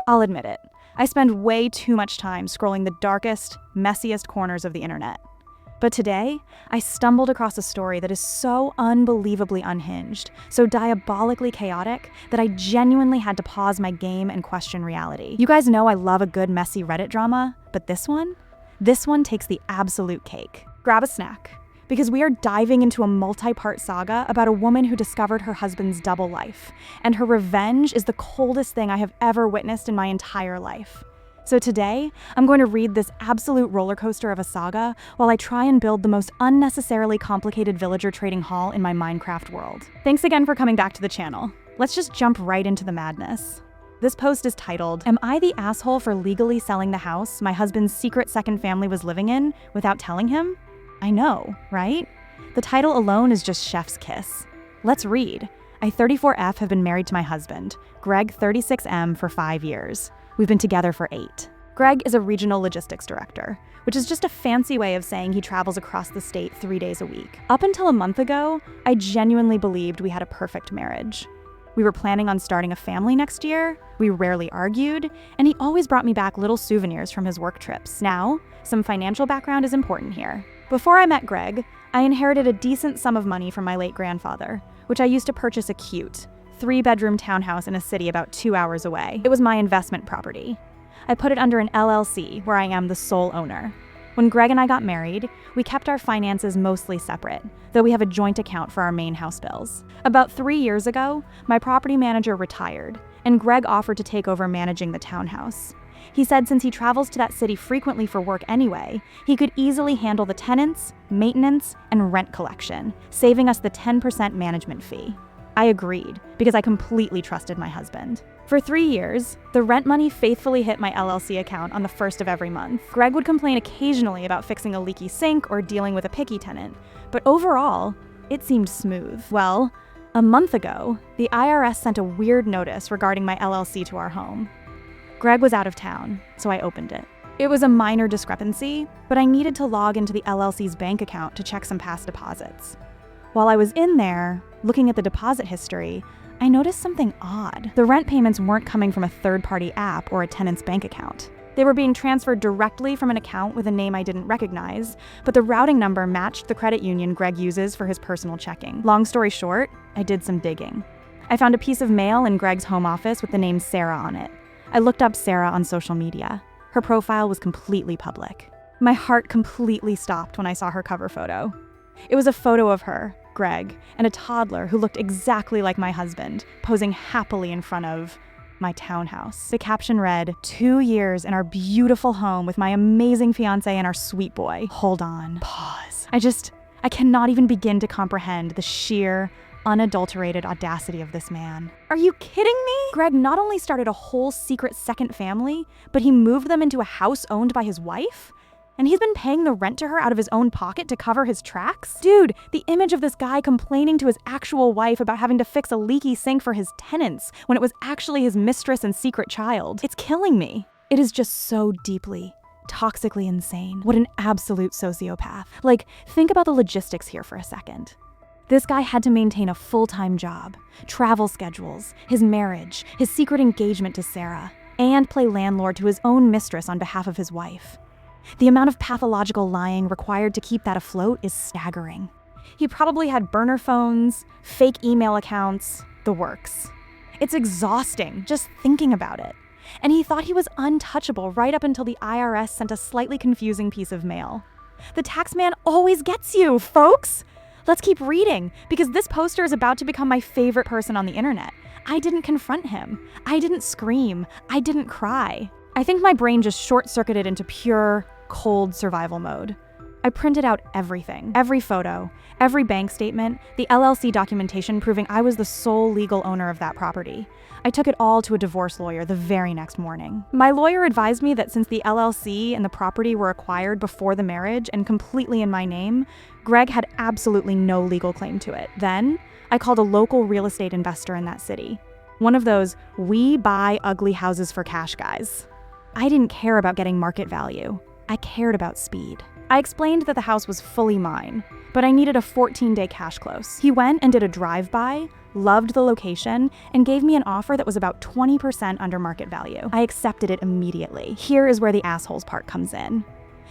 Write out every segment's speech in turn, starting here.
I'll admit it. I spend way too much time scrolling the darkest, messiest corners of the internet. But today, I stumbled across a story that is so unbelievably unhinged, so diabolically chaotic, that I genuinely had to pause my game and question reality. You guys know I love a good messy Reddit drama, but this one takes the absolute cake. Grab a snack, because we are diving into a multi-part saga about a woman who discovered her husband's double life, and her revenge is the coldest thing I have ever witnessed in my entire life. So today, I'm going to read this absolute roller coaster of a saga while I try and build the most unnecessarily complicated villager trading hall in my Minecraft world. Thanks again for coming back to the channel. Let's just jump right into the madness. This post is titled, "Am I the asshole for legally selling the house my husband's secret second family was living in without telling him?" I know, right? The title alone is just chef's kiss. Let's read. I, 34F, have been married to my husband, Greg, 36M, for 5 years. We've been together for 8. Greg is a regional logistics director, which is just a fancy way of saying he travels across the state 3 days a week. Up until a month ago, I genuinely believed we had a perfect marriage. We were planning on starting a family next year, we rarely argued, and he always brought me back little souvenirs from his work trips. Now, some financial background is important here. Before I met Greg, I inherited a decent sum of money from my late grandfather, which I used to purchase a cute 3-bedroom townhouse in a city about 2 hours away. It was my investment property. I put it under an LLC, where I am the sole owner. When Greg and I got married, we kept our finances mostly separate, though we have a joint account for our main house bills. About 3 years ago, my property manager retired, and Greg offered to take over managing the townhouse. He said since he travels to that city frequently for work anyway, he could easily handle the tenants, maintenance, and rent collection, saving us the 10% management fee. I agreed, because I completely trusted my husband. For 3 years, the rent money faithfully hit my LLC account on the 1st of every month. Greg would complain occasionally about fixing a leaky sink or dealing with a picky tenant, but overall, it seemed smooth. Well, a month ago, the IRS sent a weird notice regarding my LLC to our home. Greg was out of town, so I opened it. It was a minor discrepancy, but I needed to log into the LLC's bank account to check some past deposits. While I was in there, looking at the deposit history, I noticed something odd. The rent payments weren't coming from a third-party app or a tenant's bank account. They were being transferred directly from an account with a name I didn't recognize, but the routing number matched the credit union Greg uses for his personal checking. Long story short, I did some digging. I found a piece of mail in Greg's home office with the name Sarah on it. I looked up Sarah on social media. Her profile was completely public. My heart completely stopped when I saw her cover photo. It was a photo of her, Greg, and a toddler who looked exactly like my husband, posing happily in front of my townhouse. The caption read, "2 years in our beautiful home with my amazing fiance and our sweet boy." Hold on. Pause. I cannot even begin to comprehend the sheer, unadulterated audacity of this man. Are you kidding me? Greg not only started a whole secret second family, but he moved them into a house owned by his wife? And he's been paying the rent to her out of his own pocket to cover his tracks? Dude, the image of this guy complaining to his actual wife about having to fix a leaky sink for his tenants when it was actually his mistress and secret child. It's killing me. It is just so deeply, toxically insane. What an absolute sociopath. Like, think about the logistics here for a second. This guy had to maintain a full-time job, travel schedules, his marriage, his secret engagement to Sarah, and play landlord to his own mistress on behalf of his wife. The amount of pathological lying required to keep that afloat is staggering. He probably had burner phones, fake email accounts, the works. It's exhausting just thinking about it. And he thought he was untouchable right up until the IRS sent a slightly confusing piece of mail. The tax man always gets you, folks! Let's keep reading, because this poster is about to become my favorite person on the internet. I didn't confront him. I didn't scream. I didn't cry. I think my brain just short-circuited into pure, cold survival mode. I printed out everything, every photo, every bank statement, the LLC documentation proving I was the sole legal owner of that property. I took it all to a divorce lawyer the very next morning. My lawyer advised me that since the LLC and the property were acquired before the marriage and completely in my name, Greg had absolutely no legal claim to it. Then, I called a local real estate investor in that city. One of those, we buy ugly houses for cash guys. I didn't care about getting market value. I cared about speed. I explained that the house was fully mine, but I needed a 14-day cash close. He went and did a drive-by, loved the location, and gave me an offer that was about 20% under market value. I accepted it immediately. Here is where the assholes part comes in.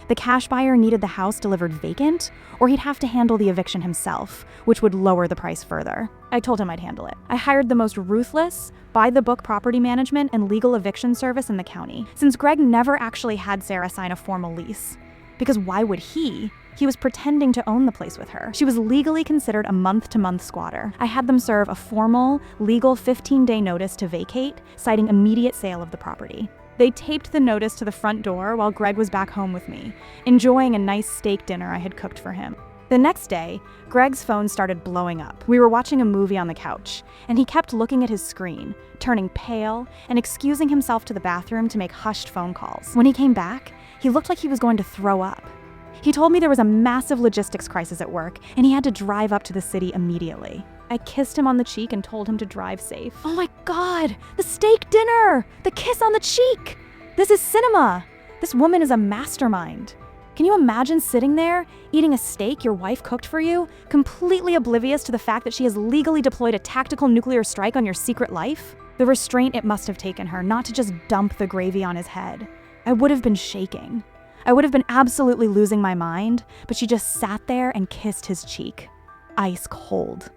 The cash buyer needed the house delivered vacant, or he'd have to handle the eviction himself, which would lower the price further. I told him I'd handle it. I hired the most ruthless, by-the-book property management and legal eviction service in the county, since Greg never actually had Sarah sign a formal lease. Because why would he? He was pretending to own the place with her. She was legally considered a month-to-month squatter. I had them serve a formal, legal 15-day notice to vacate, citing immediate sale of the property. They taped the notice to the front door while Greg was back home with me, enjoying a nice steak dinner I had cooked for him. The next day, Greg's phone started blowing up. We were watching a movie on the couch, and he kept looking at his screen, turning pale and excusing himself to the bathroom to make hushed phone calls. When he came back, he looked like he was going to throw up. He told me there was a massive logistics crisis at work, and he had to drive up to the city immediately. I kissed him on the cheek and told him to drive safe. Oh my God, the steak dinner! The kiss on the cheek! This is cinema! This woman is a mastermind. Can you imagine sitting there, eating a steak your wife cooked for you, completely oblivious to the fact that she has legally deployed a tactical nuclear strike on your secret life? The restraint it must have taken her not to just dump the gravy on his head. I would have been shaking. I would have been absolutely losing my mind, but she just sat there and kissed his cheek. Ice cold.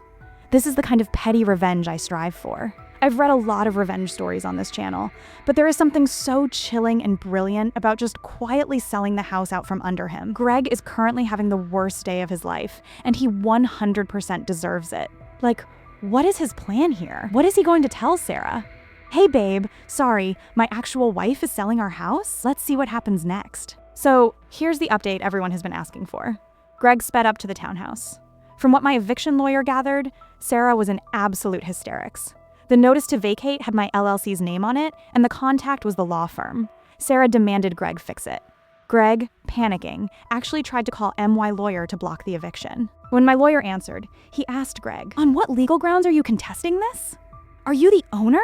This is the kind of petty revenge I strive for. I've read a lot of revenge stories on this channel, but there is something so chilling and brilliant about just quietly selling the house out from under him. Greg is currently having the worst day of his life, and he 100% deserves it. Like, what is his plan here? What is he going to tell Sarah? Hey babe, sorry, my actual wife is selling our house? Let's see what happens next. So here's the update everyone has been asking for. Greg sped up to the townhouse. From what my eviction lawyer gathered, Sarah was in absolute hysterics. The notice to vacate had my LLC's name on it, and the contact was the law firm. Sarah demanded Greg fix it. Greg, panicking, actually tried to call MY Lawyer to block the eviction. When my lawyer answered, he asked Greg, "On what legal grounds are you contesting this? Are you the owner?"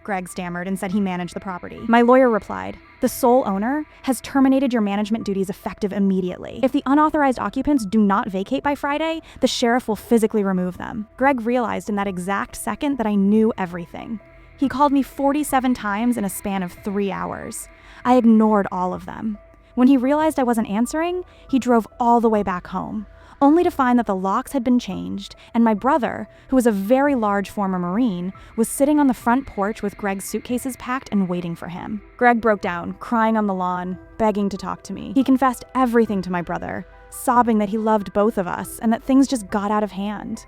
Greg stammered and said he managed the property. My lawyer replied, "The sole owner has terminated your management duties effective immediately. If the unauthorized occupants do not vacate by Friday, the sheriff will physically remove them." Greg realized in that exact second that I knew everything. He called me 47 times in a span of 3 hours. I ignored all of them. When he realized I wasn't answering, he drove all the way back home, only to find that the locks had been changed, and my brother, who was a very large former Marine, was sitting on the front porch with Greg's suitcases packed and waiting for him. Greg broke down, crying on the lawn, begging to talk to me. He confessed everything to my brother, sobbing that he loved both of us and that things just got out of hand.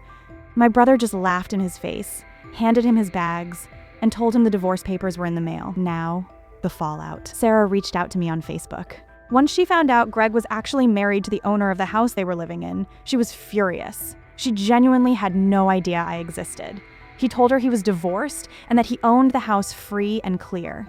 My brother just laughed in his face, handed him his bags, and told him the divorce papers were in the mail. Now, the fallout. Sarah reached out to me on Facebook. Once she found out Greg was actually married to the owner of the house they were living in, she was furious. She genuinely had no idea I existed. He told her he was divorced and that he owned the house free and clear.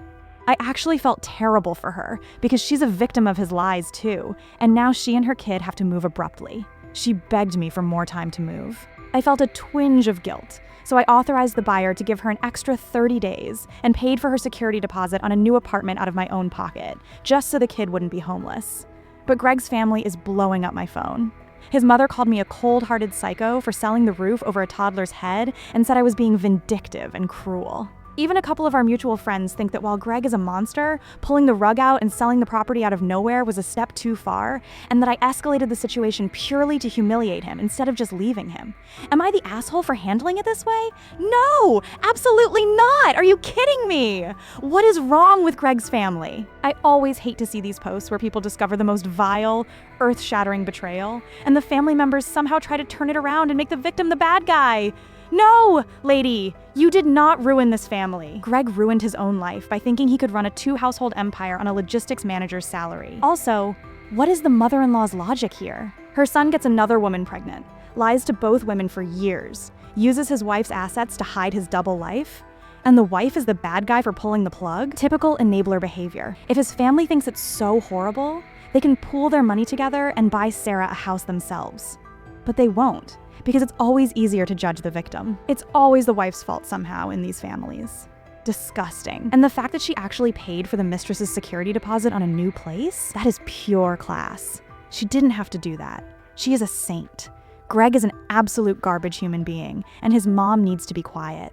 I actually felt terrible for her because she's a victim of his lies too, and now she and her kid have to move abruptly. She begged me for more time to move. I felt a twinge of guilt, so I authorized the buyer to give her an extra 30 days and paid for her security deposit on a new apartment out of my own pocket, just so the kid wouldn't be homeless. But Greg's family is blowing up my phone. His mother called me a cold-hearted psycho for selling the roof over a toddler's head and said I was being vindictive and cruel. Even a couple of our mutual friends think that while Greg is a monster, pulling the rug out and selling the property out of nowhere was a step too far, and that I escalated the situation purely to humiliate him instead of just leaving him. Am I the asshole for handling it this way? No, absolutely not! Are you kidding me? What is wrong with Greg's family? I always hate to see these posts where people discover the most vile, earth-shattering betrayal, and the family members somehow try to turn it around and make the victim the bad guy. No, lady, you did not ruin this family. Greg ruined his own life by thinking he could run a 2-household empire on a logistics manager's salary. Also, what is the mother-in-law's logic here? Her son gets another woman pregnant, lies to both women for years, uses his wife's assets to hide his double life, and the wife is the bad guy for pulling the plug? Typical enabler behavior. If his family thinks it's so horrible, they can pool their money together and buy Sarah a house themselves. But they won't, because it's always easier to judge the victim. It's always the wife's fault somehow in these families. Disgusting. And the fact that she actually paid for the mistress's security deposit on a new place? That is pure class. She didn't have to do that. She is a saint. Greg is an absolute garbage human being, and his mom needs to be quiet.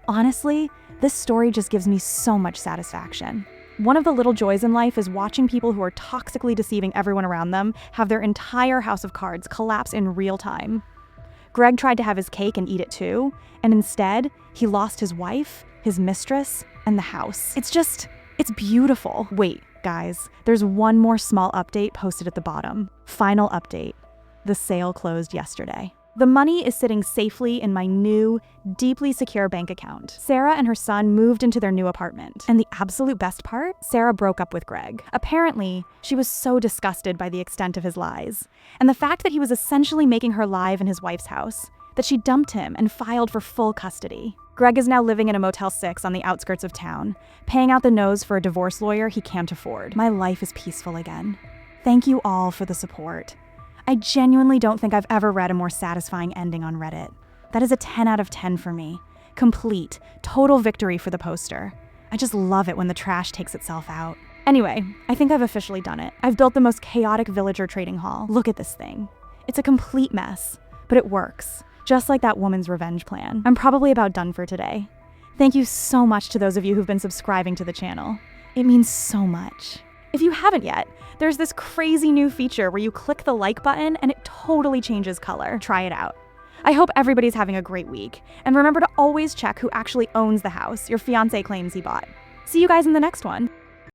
Honestly, this story just gives me so much satisfaction. One of the little joys in life is watching people who are toxically deceiving everyone around them have their entire house of cards collapse in real time. Greg tried to have his cake and eat it too, and instead, he lost his wife, his mistress, and the house. It's beautiful. Wait, guys, there's one more small update posted at the bottom. Final update. The sale closed yesterday. The money is sitting safely in my new, deeply secure bank account. Sarah and her son moved into their new apartment. And the absolute best part? Sarah broke up with Greg. Apparently, she was so disgusted by the extent of his lies, and the fact that he was essentially making her live in his wife's house, that she dumped him and filed for full custody. Greg is now living in a Motel 6 on the outskirts of town, paying out the nose for a divorce lawyer he can't afford. My life is peaceful again. Thank you all for the support. I genuinely don't think I've ever read a more satisfying ending on Reddit. That is a 10 out of 10 for me. Complete, total victory for the poster. I just love it when the trash takes itself out. Anyway, I think I've officially done it. I've built the most chaotic villager trading hall. Look at this thing. It's a complete mess, but it works. Just like that woman's revenge plan. I'm probably about done for today. Thank you so much to those of you who've been subscribing to the channel. It means so much. If you haven't yet, there's this crazy new feature where you click the like button and it totally changes color. Try it out. I hope everybody's having a great week. And remember to always check who actually owns the house your fiancé claims he bought. See you guys in the next one.